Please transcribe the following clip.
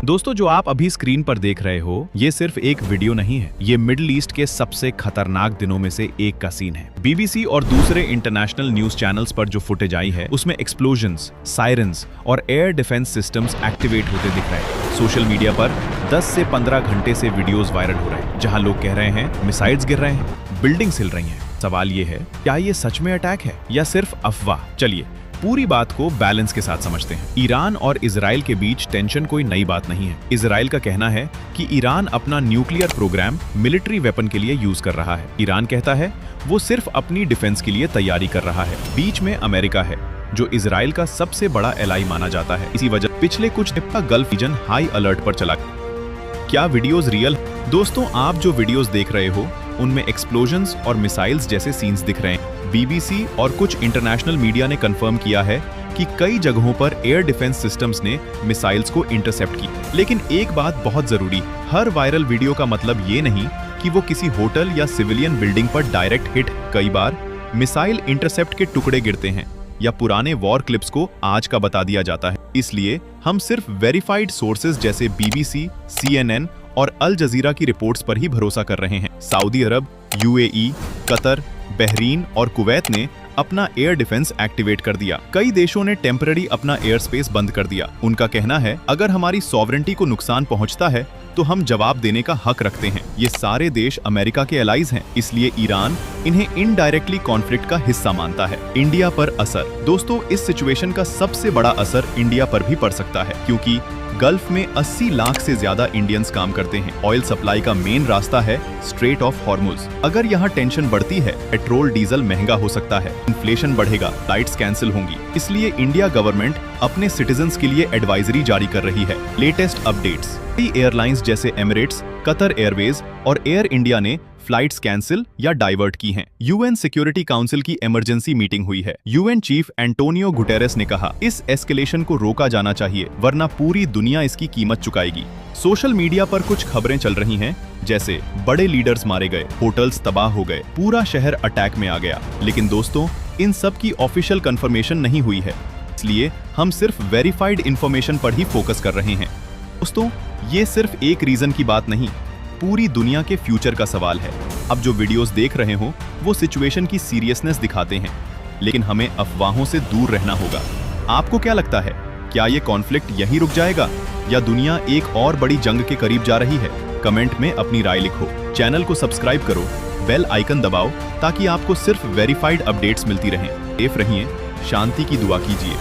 दोस्तों, जो आप अभी स्क्रीन पर देख रहे हो, ये सिर्फ एक वीडियो नहीं है। ये मिडिल ईस्ट के सबसे खतरनाक दिनों में से एक का सीन है। बीबीसी और दूसरे इंटरनेशनल न्यूज चैनल्स पर जो फुटेज आई है, उसमें एक्सप्लोजन्स, सायरन्स और एयर डिफेंस सिस्टम्स एक्टिवेट होते दिख रहे हैं। सोशल मीडिया पर 10 से 15 घंटे से वीडियोस वायरल हो रहे हैं, जहां लोग कह रहे हैं मिसाइल्स गिर रहे हैं, बिल्डिंग्स हिल रही हैं। सवाल ये है, क्या ये सच में अटैक है या सिर्फ अफवाह? चलिए पूरी बात को बैलेंस के साथ समझते हैं। ईरान और इजराइल के बीच टेंशन कोई नई बात नहीं है। इजराइल का कहना है कि ईरान अपना न्यूक्लियर प्रोग्राम मिलिट्री वेपन के लिए यूज कर रहा है। ईरान कहता है वो सिर्फ अपनी डिफेंस के लिए तैयारी कर रहा है। बीच में अमेरिका है, जो इजराइल का सबसे बड़ा एलाई माना जाता है। इसी वजह पिछले कुछ दिन का गल्फ रीजन हाई अलर्ट पर चला। क्या वीडियोस रियल? दोस्तों, आप जो वीडियोस देख रहे हो उनमें एक्सप्लोजन्स और मिसाइल्स जैसे सीन्स दिख रहे हैं। बीबीसी और कुछ इंटरनेशनल मीडिया ने कंफर्म किया है कि कई जगहों पर एयर डिफेंस सिस्टम्स ने मिसाइल्स को इंटरसेप्ट की। लेकिन एक बात बहुत जरूरी, हर वायरल वीडियो का मतलब ये नहीं कि वो किसी होटल या सिविलियन बिल्डिंग पर डायरेक्ट हिट। कई बार मिसाइल इंटरसेप्ट के टुकड़े गिरते हैं या पुराने वॉर क्लिप्स को आज का बता दिया जाता है। इसलिए हम सिर्फ वेरीफाइड सोर्सेज जैसे बीबीसी, CNN और अल जजीरा की रिपोर्ट्स पर ही भरोसा कर रहे हैं। सऊदी अरब, UAE, कतर, बहरीन और कुवैत ने अपना एयर डिफेंस एक्टिवेट कर दिया। कई देशों ने टेम्पररी अपना एयर स्पेस बंद कर दिया। उनका कहना है, अगर हमारी सॉवरेंटी को नुकसान पहुंचता है तो हम जवाब देने का हक रखते हैं। ये सारे देश अमेरिका के एलाइज हैं, इसलिए ईरान इन्हें इनडायरेक्टली कॉन्फ्लिक्ट का हिस्सा मानता है। इंडिया पर असर। दोस्तों, इस सिचुएशन का सबसे बड़ा असर इंडिया पर भी पड़ सकता है, क्योंकि गल्फ में 80 लाख से ज्यादा इंडियंस काम करते हैं। ऑयल सप्लाई का मेन रास्ता है स्ट्रेट ऑफ हॉर्मुज। अगर यहाँ टेंशन बढ़ती है, पेट्रोल डीजल महंगा हो सकता है, इन्फ्लेशन बढ़ेगा, फ्लाइट्स कैंसिल होंगी। इसलिए इंडिया गवर्नमेंट अपने सिटीजन्स के लिए एडवाइजरी जारी कर रही है। लेटेस्ट अपडेट्स, कई एयरलाइंस जैसे एमिरेट्स, कतर एयरवेज और एयर इंडिया ने फ्लाइट्स कैंसिल या डाइवर्ट की हैं। यूएन सिक्योरिटी काउंसिल की इमरजेंसी मीटिंग हुई है। यूएन चीफ एंटोनियो गुटेरेस ने कहा, इस एस्केलेशन को रोका जाना चाहिए, वरना पूरी दुनिया इसकी कीमत चुकाएगी। सोशल मीडिया पर कुछ खबरें चल रही हैं, जैसे बड़े लीडर्स मारे गए, होटल्स तबाह हो गए, पूरा शहर अटैक में आ गया। लेकिन दोस्तों, इन सब की ऑफिशियल कंफर्मेशन नहीं हुई है, इसलिए हम सिर्फ वेरीफाइड इंफॉर्मेशन पर ही फोकस कर रहे हैं। दोस्तों, ये सिर्फ एक रीजन की बात नहीं, पूरी दुनिया के फ्यूचर का सवाल है। अब जो वीडियोस देख रहे हो वो सिचुएशन की सीरियसनेस दिखाते हैं, लेकिन हमें अफवाहों से दूर रहना होगा। आपको क्या लगता है, क्या ये कॉन्फ्लिक्ट यहीं रुक जाएगा या दुनिया एक और बड़ी जंग के करीब जा रही है? कमेंट में अपनी राय लिखो। चैनल को सब्सक्राइब करो, बेल आइकन दबाओ ताकि आपको सिर्फ वेरीफाइड अपडेट्स मिलती रहें। सेफ रहिए, शांति की दुआ कीजिए।